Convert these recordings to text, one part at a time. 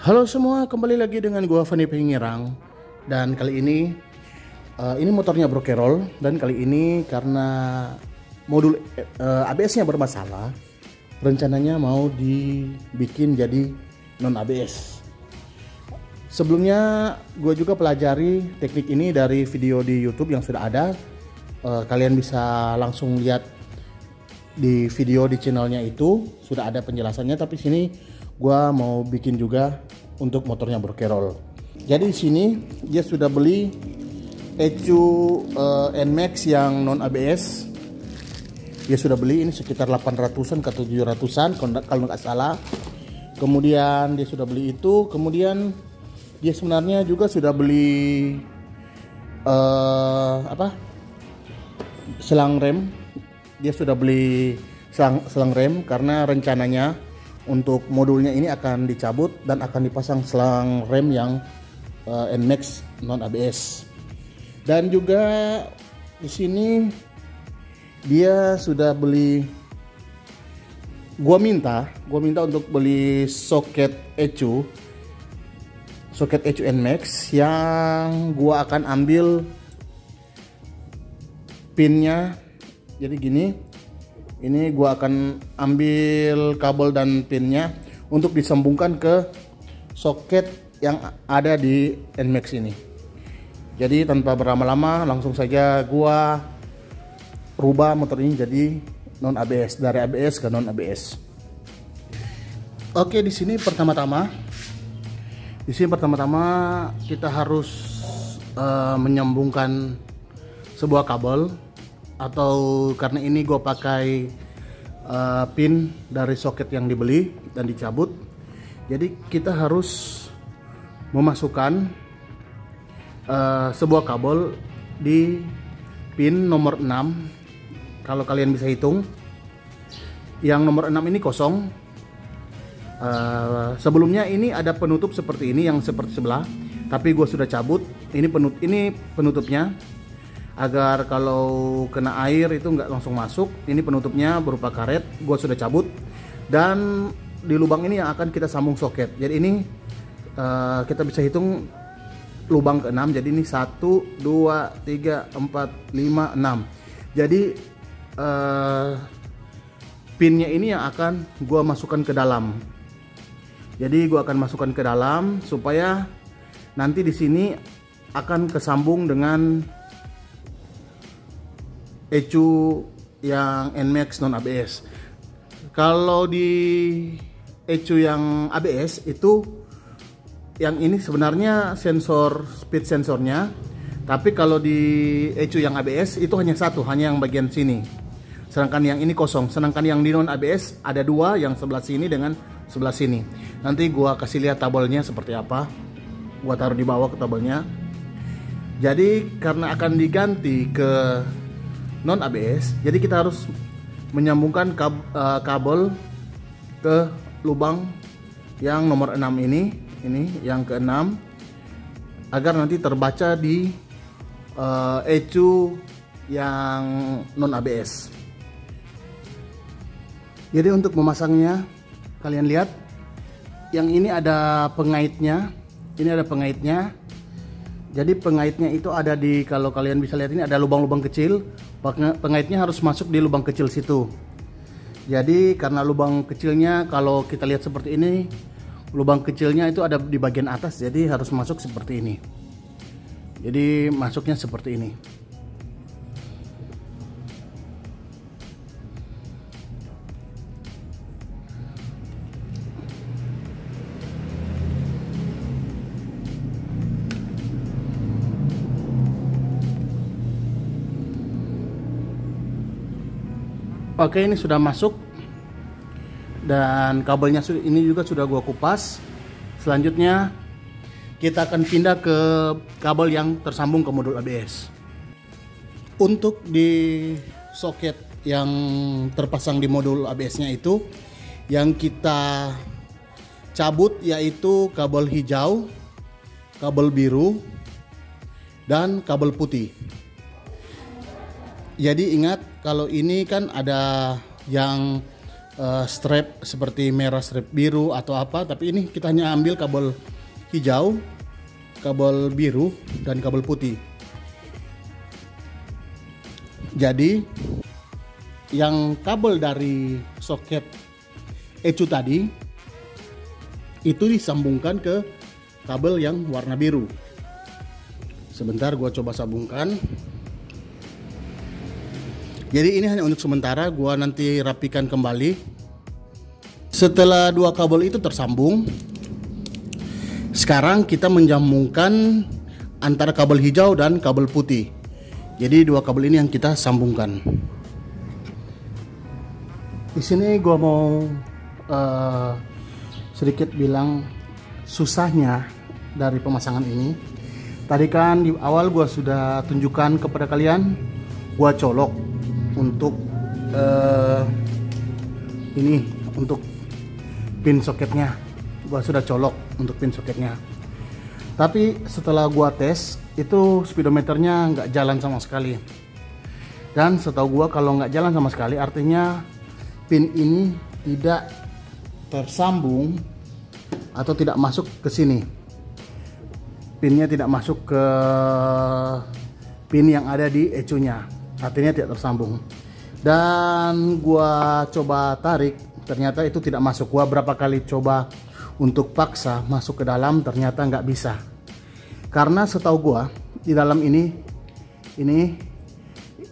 Halo semua, kembali lagi dengan gua Fani Pengirang. Dan kali ini motornya brokerol. Dan kali ini karena modul ABS-nya bermasalah, rencananya mau dibikin jadi non ABS. Sebelumnya gue juga pelajari teknik ini dari video di YouTube yang sudah ada. Kalian bisa langsung lihat di video di channelnya, itu sudah ada penjelasannya. Tapi sini gue mau bikin juga untuk motornya brokerol. Jadi di sini dia sudah beli ECU NMAX yang non ABS. Dia sudah beli ini sekitar 800-an ke 700-an kalau nggak salah. Kemudian dia sudah beli itu. Kemudian dia sebenarnya juga sudah beli selang rem. Dia sudah beli selang rem karena rencananya untuk modulnya ini akan dicabut dan akan dipasang selang rem yang NMAX non ABS. Dan juga di sini dia sudah beli. Gua minta untuk beli soket ECU NMAX yang gua akan ambil pinnya. Jadi gini. Ini gua akan ambil kabel dan pinnya untuk disambungkan ke soket yang ada di NMAX ini. Jadi tanpa berlama-lama langsung saja gua rubah motor ini jadi non ABS, dari ABS ke non ABS. Oke, di sini pertama-tama kita harus menyambungkan sebuah kabel. Atau karena ini gue pakai pin dari soket yang dibeli dan dicabut, jadi kita harus memasukkan sebuah kabel di pin nomor 6. Kalau kalian bisa hitung, yang nomor 6 ini kosong. Sebelumnya ini ada penutup seperti ini yang seperti sebelah, tapi gue sudah cabut. Ini penutupnya, agar kalau kena air itu nggak langsung masuk. Ini penutupnya berupa karet, gue sudah cabut. Dan di lubang ini yang akan kita sambung soket. Jadi ini kita bisa hitung lubang ke-6. Jadi ini 1, 2, 3, 4, 5, 6. Jadi pinnya ini yang akan gue masukkan ke dalam. Jadi gue akan masukkan ke dalam supaya nanti di sini akan kesambung dengan ECU yang NMAX non ABS. Kalau di ECU yang ABS itu, yang ini sebenarnya sensor speed sensornya, tapi kalau di ECU yang ABS itu hanya satu, hanya yang bagian sini. Sedangkan yang ini kosong. Sedangkan yang di non ABS ada dua, yang sebelah sini dengan sebelah sini. Nanti gua kasih lihat tabelnya seperti apa. Gua taruh di bawah ke tabelnya. Jadi karena akan diganti ke non ABS, jadi kita harus menyambungkan kabel ke lubang yang nomor 6 ini yang ke-6, agar nanti terbaca di ECU yang non ABS. Jadi untuk memasangnya, kalian lihat yang ini ada pengaitnya. Ini ada pengaitnya. Jadi pengaitnya itu ada di, kalau kalian bisa lihat ini ada lubang-lubang kecil. Pengaitnya harus masuk di lubang kecil situ. Jadi karena lubang kecilnya, kalau kita lihat seperti ini, lubang kecilnya itu ada di bagian atas, jadi harus masuk seperti ini. Jadi masuknya seperti ini. Oke, ini sudah masuk dan kabelnya ini juga sudah gua kupas. Selanjutnya kita akan pindah ke kabel yang tersambung ke modul ABS. Untuk di soket yang terpasang di modul ABS-nya itu, yang kita cabut yaitu kabel hijau, kabel biru, dan kabel putih. Jadi ingat, kalau ini kan ada yang strap seperti merah, strap biru atau apa, tapi ini kita hanya ambil kabel hijau, kabel biru, dan kabel putih. Jadi yang kabel dari soket ECU tadi itu disambungkan ke kabel yang warna biru. Sebentar gua coba sambungkan. Jadi ini hanya untuk sementara, gua nanti rapikan kembali. Setelah dua kabel itu tersambung, sekarang kita menjambungkan antara kabel hijau dan kabel putih. Jadi dua kabel ini yang kita sambungkan. Di sini gua mau sedikit bilang susahnya dari pemasangan ini. Tadi kan di awal gua sudah tunjukkan kepada kalian, gua colok untuk ini untuk pin soketnya. Gua sudah colok untuk pin soketnya. Tapi setelah gua tes, itu speedometernya nggak jalan sama sekali. Dan setahu gua kalau nggak jalan sama sekali, artinya pin ini tidak tersambung atau tidak masuk ke sini. Pinnya tidak masuk ke pin yang ada di ECU-nya, artinya tidak tersambung. Dan gua coba tarik, ternyata itu tidak masuk. Gua berapa kali coba untuk paksa masuk ke dalam, ternyata nggak bisa. Karena setahu gua di dalam ini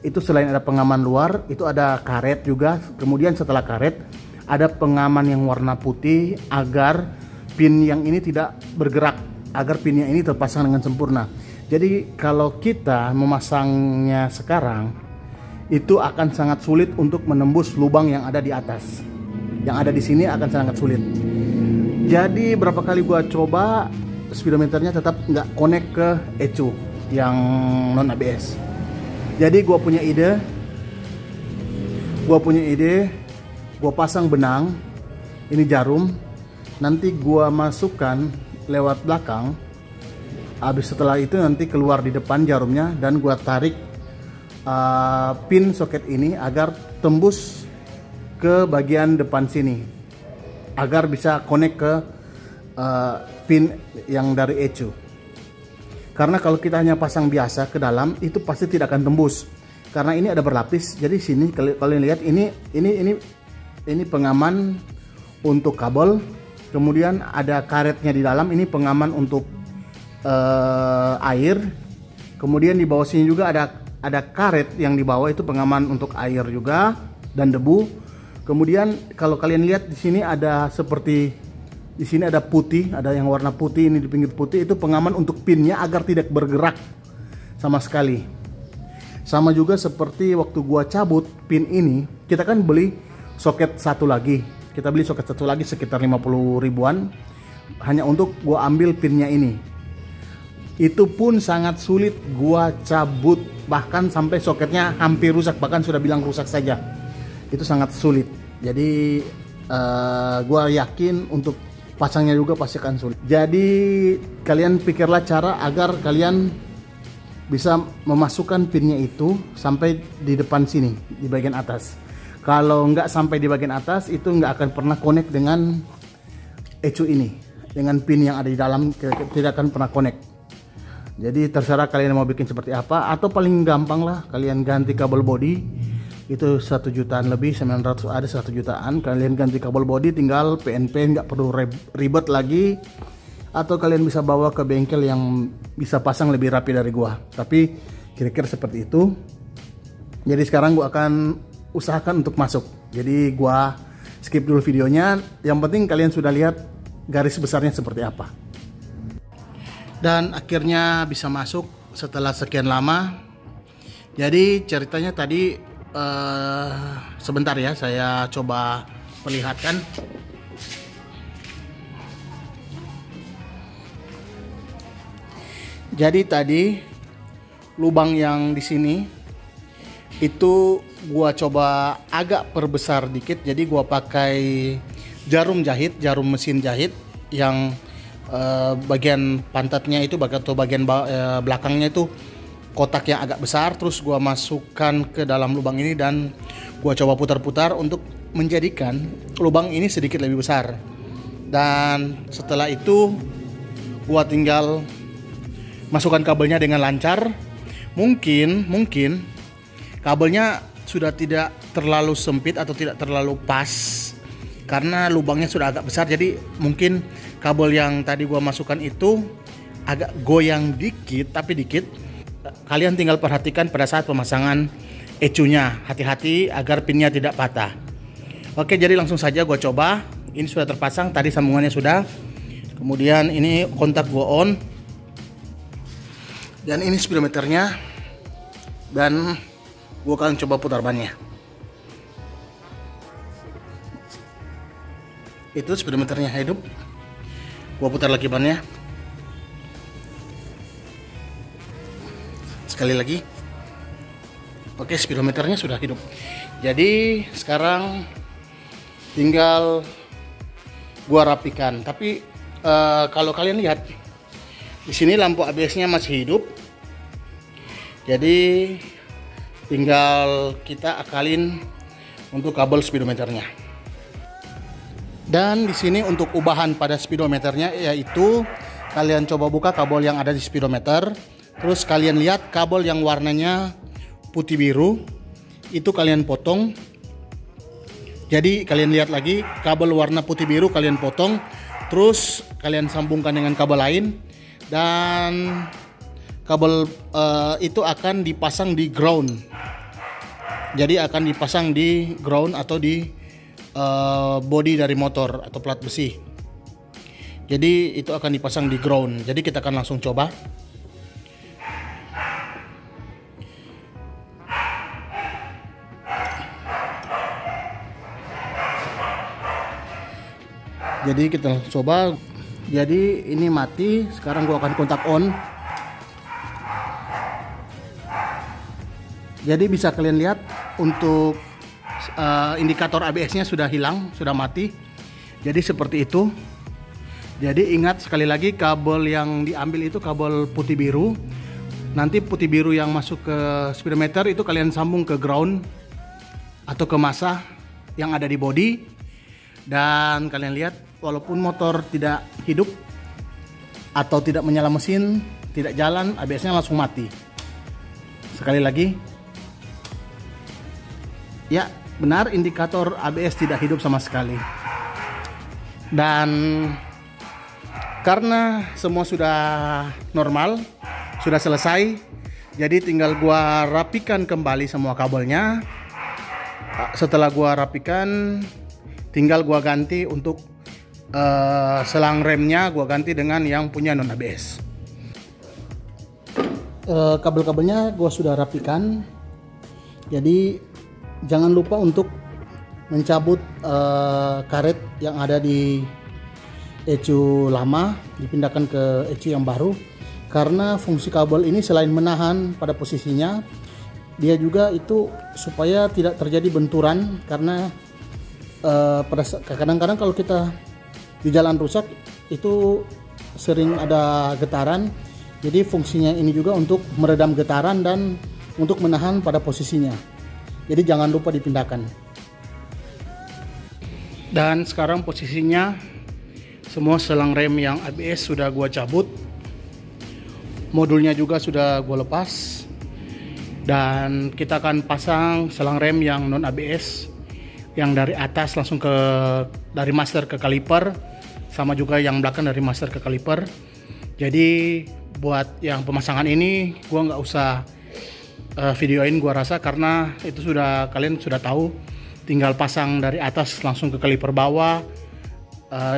itu selain ada pengaman luar, itu ada karet juga. Kemudian setelah karet ada pengaman yang warna putih agar pin yang ini tidak bergerak, agar pinnya ini terpasang dengan sempurna. Jadi kalau kita memasangnya sekarang, itu akan sangat sulit untuk menembus lubang yang ada di atas. Yang ada di sini akan sangat sulit. Jadi berapa kali gua coba, speedometernya tetap nggak connect ke ECU yang non ABS. Jadi gua punya ide, gua pasang benang, ini jarum, nanti gua masukkan lewat belakang. Habis setelah itu nanti keluar di depan jarumnya, dan gua tarik pin soket ini agar tembus ke bagian depan sini, agar bisa connect ke pin yang dari ECU. Karena kalau kita hanya pasang biasa ke dalam, itu pasti tidak akan tembus. Karena ini ada berlapis. Jadi sini kalian lihat ini pengaman untuk kabel. Kemudian ada karetnya di dalam. Ini pengaman untuk air. Kemudian di bawah sini juga ada karet yang di bawah, itu pengaman untuk air juga dan debu. Kemudian kalau kalian lihat di sini ada seperti di sini ada putih, ada yang warna putih ini di pinggir putih, itu pengaman untuk pinnya agar tidak bergerak sama sekali. Sama juga seperti waktu gua cabut pin ini, kita kan beli soket satu lagi. Kita beli soket satu lagi sekitar 50 ribuan hanya untuk gua ambil pinnya ini. Itu pun sangat sulit gua cabut, bahkan sampai soketnya hampir rusak, bahkan sudah bilang rusak saja. Itu sangat sulit. Jadi gua yakin untuk pasangnya juga pasti akan sulit. Jadi kalian pikirlah cara agar kalian bisa memasukkan pinnya itu sampai di depan sini, di bagian atas. Kalau nggak sampai di bagian atas, itu nggak akan pernah connect dengan ECU ini. Dengan pin yang ada di dalam tidak akan pernah connect. Jadi terserah kalian mau bikin seperti apa, atau paling gampang lah kalian ganti kabel body. Itu 1 jutaan lebih, 900 ada 1 jutaan. Kalian ganti kabel body, tinggal PNP, nggak perlu ribet lagi. Atau kalian bisa bawa ke bengkel yang bisa pasang lebih rapi dari gua. Tapi kira-kira seperti itu. Jadi sekarang gua akan usahakan untuk masuk. Jadi gua skip dulu videonya. Yang penting kalian sudah lihat garis besarnya seperti apa. Dan akhirnya bisa masuk setelah sekian lama. Jadi ceritanya tadi sebentar ya, saya coba perlihatkan. Jadi tadi lubang yang di sini itu gua coba agak perbesar dikit. Jadi gua pakai jarum jahit, jarum mesin jahit yang bagian pantatnya itu atau bagian belakangnya itu kotak yang agak besar. Terus gua masukkan ke dalam lubang ini dan gua coba putar-putar untuk menjadikan lubang ini sedikit lebih besar. Dan setelah itu gua tinggal masukkan kabelnya dengan lancar. Mungkin kabelnya sudah tidak terlalu sempit atau tidak terlalu pas karena lubangnya sudah agak besar, jadi mungkin kabel yang tadi gua masukkan itu agak goyang dikit, tapi dikit. Kalian tinggal perhatikan pada saat pemasangan ecunya, hati-hati agar pinnya tidak patah. Oke, jadi langsung saja gua coba. Ini sudah terpasang, tadi sambungannya sudah. Kemudian ini kontak gua on. Dan ini speedometernya. Dan gua akan coba putar bannya. Itu speedometernya hidup. Gua putar lagi bannya. Sekali lagi. Oke, speedometernya sudah hidup. Jadi sekarang tinggal gua rapikan. Tapi kalau kalian lihat di sini lampu ABS-nya masih hidup. Jadi tinggal kita akalin untuk kabel speedometernya. Dan di sini untuk ubahan pada speedometernya yaitu kalian coba buka kabel yang ada di speedometer. Terus kalian lihat kabel yang warnanya putih biru itu kalian potong. Jadi kalian lihat lagi kabel warna putih biru kalian potong, terus kalian sambungkan dengan kabel lain dan kabel itu akan dipasang di ground. Jadi akan dipasang di ground atau di bodi dari motor atau plat besi. Jadi itu akan dipasang di ground. Jadi kita akan langsung coba. Jadi kita coba. Jadi ini mati. Sekarang gua akan kontak on. Jadi bisa kalian lihat untuk indikator ABS-nya sudah hilang, sudah mati. Jadi seperti itu. Jadi ingat sekali lagi kabel yang diambil itu kabel putih biru. Nanti putih biru yang masuk ke speedometer itu kalian sambung ke ground atau ke massa yang ada di bodi. Dan kalian lihat walaupun motor tidak hidup atau tidak menyala mesin, tidak jalan, ABS-nya langsung mati. Sekali lagi. Ya, benar indikator ABS tidak hidup sama sekali. Dan karena semua sudah normal, sudah selesai, jadi tinggal gua rapikan kembali semua kabelnya. Setelah gua rapikan, tinggal gua ganti untuk selang remnya, gua ganti dengan yang punya non ABS. Kabel-kabelnya gua sudah rapikan. Jadi jangan lupa untuk mencabut karet yang ada di ecu lama, dipindahkan ke ecu yang baru. Karena fungsi kabel ini selain menahan pada posisinya, dia juga itu supaya tidak terjadi benturan. Karena kadang-kadang kalau kita di jalan rusak itu sering ada getaran. Jadi fungsinya ini juga untuk meredam getaran dan untuk menahan pada posisinya. Jadi jangan lupa dipindahkan. Dan sekarang posisinya semua selang rem yang ABS sudah gua cabut. Modulnya juga sudah gua lepas. Dan kita akan pasang selang rem yang non ABS yang dari atas langsung dari master ke kaliper, sama juga yang belakang dari master ke kaliper. Jadi buat yang pemasangan ini gua nggak usah videoin, gua rasa karena itu kalian sudah tahu, tinggal pasang dari atas langsung ke kaliper bawah,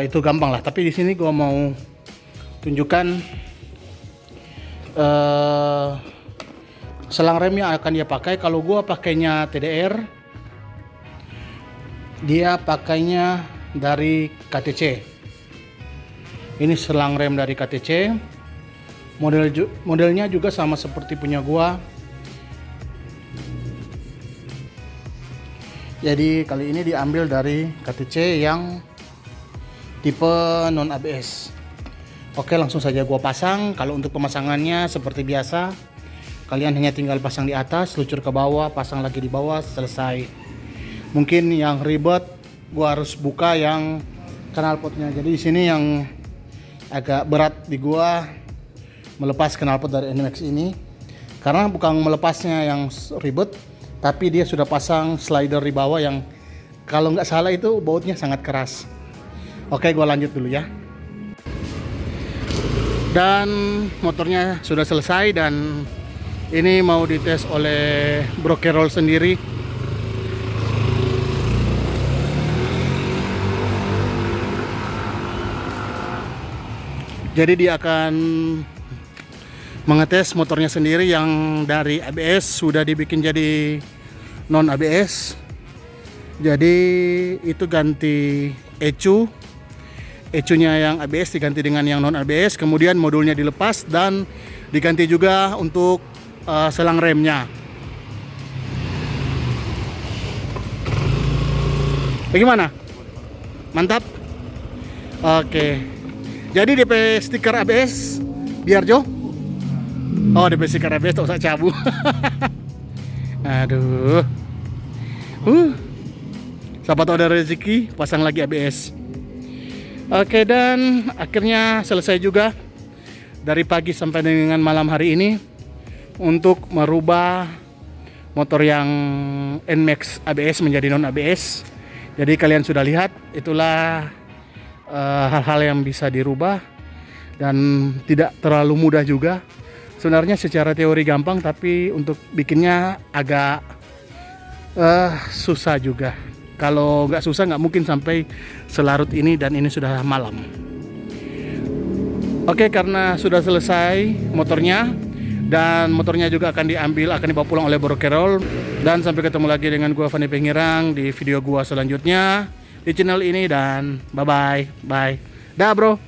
itu gampang lah. Tapi di sini gua mau tunjukkan selang rem yang akan dia pakai. Kalau gua pakainya TDR, dia pakainya dari KTC. Ini selang rem dari KTC. Modelnya juga sama seperti punya gua. Jadi kali ini diambil dari KTC yang tipe non ABS. Oke, langsung saja gua pasang. Kalau untuk pemasangannya seperti biasa, kalian hanya tinggal pasang di atas, lucur ke bawah, pasang lagi di bawah, selesai. mungkin yang ribet gua harus buka yang knalpotnya. Jadi di sini yang agak berat di gua melepas knalpot dari NMAX ini, karena bukan melepasnya yang ribet, tapi dia sudah pasang slider di bawah yang kalau nggak salah itu bautnya sangat keras. Oke, gua lanjut dulu ya. Dan motornya sudah selesai dan ini mau dites oleh Bro Carol sendiri. Jadi dia akan mengetes motornya sendiri yang dari ABS sudah dibikin jadi non ABS. Jadi itu ganti ECU-nya yang ABS diganti dengan yang non ABS, kemudian modulnya dilepas dan diganti juga untuk selang remnya. Bagaimana? Mantap? Oke. Jadi DP stiker ABS biar Jo. Oh, DP stiker ABS tak usah cabut. Aduh. Siapa tahu ada rezeki pasang lagi ABS. Oke, dan akhirnya selesai juga dari pagi sampai dengan malam hari ini untuk merubah motor yang NMAX ABS menjadi non ABS. Jadi kalian sudah lihat, itulah hal-hal yang bisa dirubah dan tidak terlalu mudah juga. Sebenarnya secara teori gampang, tapi untuk bikinnya agak susah juga. Kalau nggak susah nggak mungkin sampai selarut ini, dan ini sudah malam. Oke, karena sudah selesai motornya dan motornya juga akan dibawa pulang oleh Bro Carol. Dan sampai ketemu lagi dengan gua Fani Pengirang di video gua selanjutnya di channel ini, dan bye bye. Dah bro.